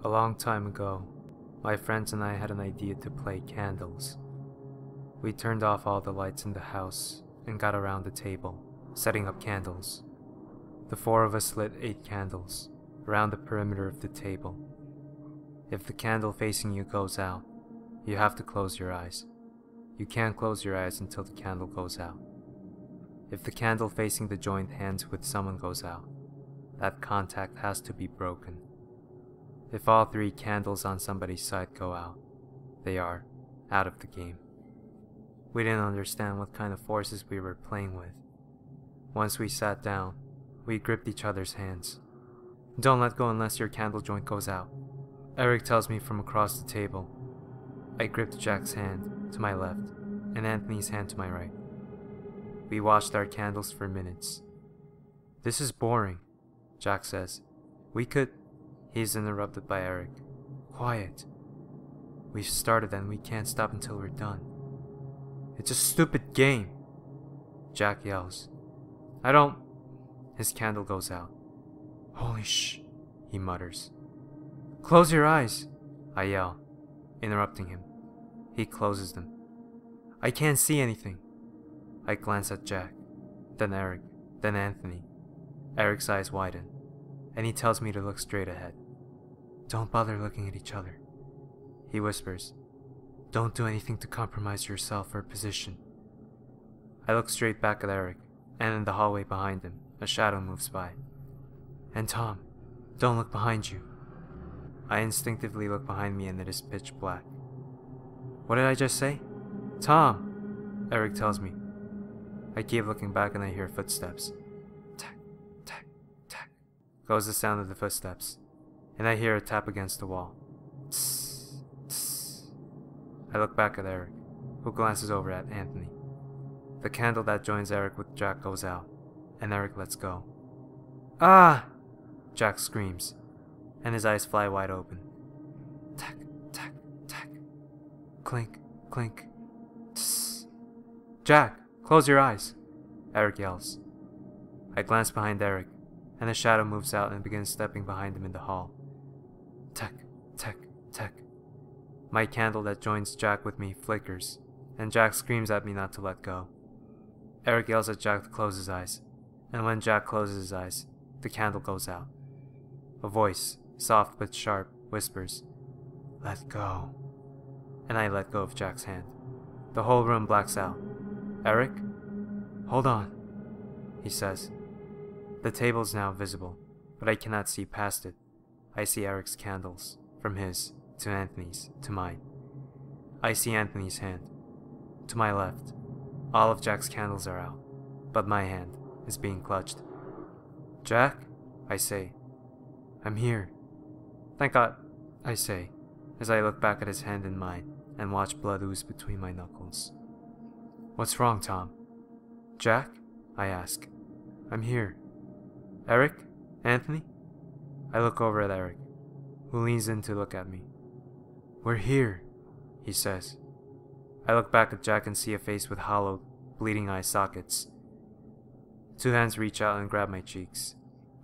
A long time ago, my friends and I had an idea to play candles. We turned off all the lights in the house and got around the table, setting up candles. The four of us lit 8 candles around the perimeter of the table. If the candle facing you goes out, you have to close your eyes. You can't close your eyes until the candle goes out. If the candle facing the joined hands with someone goes out, that contact has to be broken. If all 3 candles on somebody's side go out, they are out of the game. We didn't understand what kind of forces we were playing with. Once we sat down, we gripped each other's hands. Don't let go unless your candle joint goes out, Eric tells me from across the table. I gripped Jack's hand to my left and Anthony's hand to my right. We watched our candles for minutes. This is boring, Jack says. We could... He's interrupted by Eric. Quiet. We've started and we can't stop until we're done. It's a stupid game, Jack yells. I don't... His candle goes out. Holy sh... he mutters. Close your eyes, I yell, interrupting him. He closes them. I can't see anything. I glance at Jack, then Eric, then Anthony. Eric's eyes widen, and he tells me to look straight ahead. Don't bother looking at each other, he whispers. Don't do anything to compromise yourself or position. I look straight back at Eric, and in the hallway behind him, a shadow moves by. And Tom, don't look behind you. I instinctively look behind me and it is pitch black. What did I just say? Tom, Eric tells me. I keep looking back and I hear footsteps. Tack, tack, tack, goes the sound of the footsteps, and I hear a tap against the wall. Tss, tss. I look back at Eric, who glances over at Anthony. The candle that joins Eric with Jack goes out, and Eric lets go. Ah! Jack screams, and his eyes fly wide open. Tack, tack, tack. Clink, clink. Tss. Jack, close your eyes, Eric yells. I glance behind Eric, and a shadow moves out and begins stepping behind him in the hall. Tack, tack, tack. My candle that joins Jack with me flickers, and Jack screams at me not to let go. Eric yells at Jack to close his eyes, and when Jack closes his eyes, the candle goes out. A voice, soft but sharp, whispers, "Let go." And I let go of Jack's hand. The whole room blacks out. Eric? Hold on, he says. The table is now visible, but I cannot see past it. I see Eric's candles, from his, to Anthony's, to mine. I see Anthony's hand. To my left, all of Jack's candles are out, but my hand is being clutched. Jack? I say. I'm here. Thank God, I say, as I look back at his hand in mine and watch blood ooze between my knuckles. What's wrong, Tom? Jack? I ask. I'm here. Eric? Anthony? I look over at Eric, who leans in to look at me. We're here, he says. I look back at Jack and see a face with hollow, bleeding eye sockets. 2 hands reach out and grab my cheeks.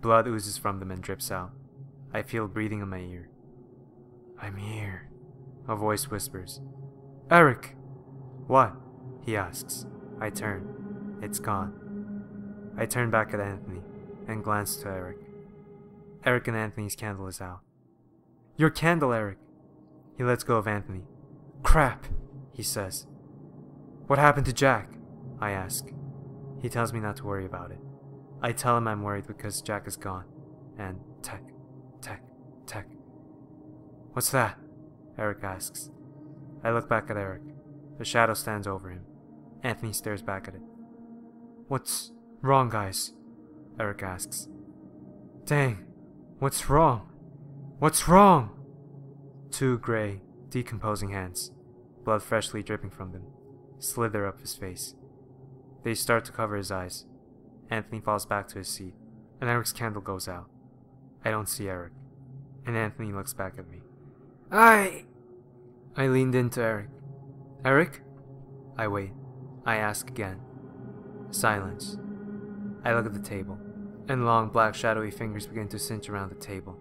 Blood oozes from them and drips out. I feel breathing in my ear. I'm here, a voice whispers. Eric! What? He asks. I turn. It's gone. I turn back at Anthony and glance to Eric. Eric and Anthony's candle is out. Your candle, Eric! He lets go of Anthony. Crap, he says. What happened to Jack? I ask. He tells me not to worry about it. I tell him I'm worried because Jack is gone. And tack, tack, tack. What's that? Eric asks. I look back at Eric. The shadow stands over him. Anthony stares back at it. What's wrong, guys? Eric asks. Dang, what's wrong? What's wrong? 2 gray, decomposing hands, blood freshly dripping from them, slither up his face. They start to cover his eyes. Anthony falls back to his seat, and Eric's candle goes out. I don't see Eric, and Anthony looks back at me. I leaned into Eric. Eric? I wait. I ask again. Silence. I look at the table, and long black shadowy fingers begin to cinch around the table.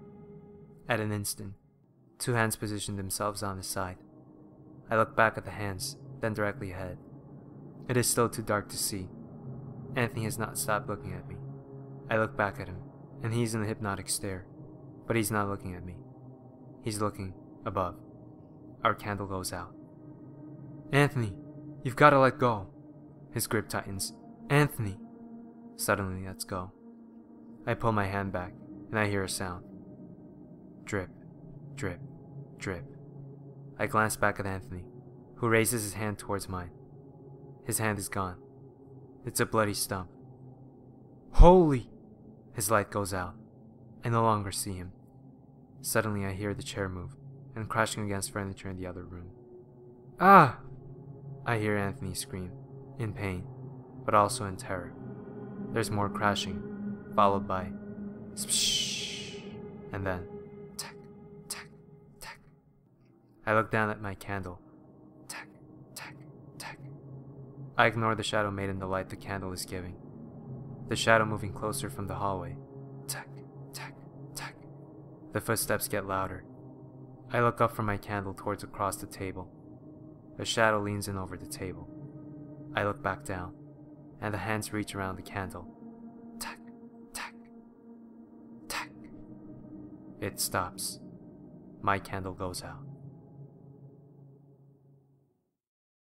At an instant, Two hands position themselves on his side. I look back at the hands, then directly ahead. It is still too dark to see. Anthony has not stopped looking at me. I look back at him, and he's in a hypnotic stare, but he's not looking at me. He's looking above. Our candle goes out. Anthony, you've got to let go. His grip tightens. Anthony. Suddenly, lets go. I pull my hand back, and I hear a sound. Drip, drip, drip. I glance back at Anthony, who raises his hand towards mine. His hand is gone. It's a bloody stump. Holy! His light goes out. I no longer see him. Suddenly I hear the chair move, and crashing against furniture in the other room. Ah! I hear Anthony scream, in pain, but also in terror. There's more crashing, followed by spsh, and then tack, tack, tack. I look down at my candle. Tack, tack, tack. I ignore the shadow made in the light the candle is giving. The shadow moving closer from the hallway. Tack, tack, tack. The footsteps get louder. I look up from my candle towards across the table. The shadow leans in over the table. I look back down, and the hands reach around the candle. Tack, tack, tack. It stops. My candle goes out.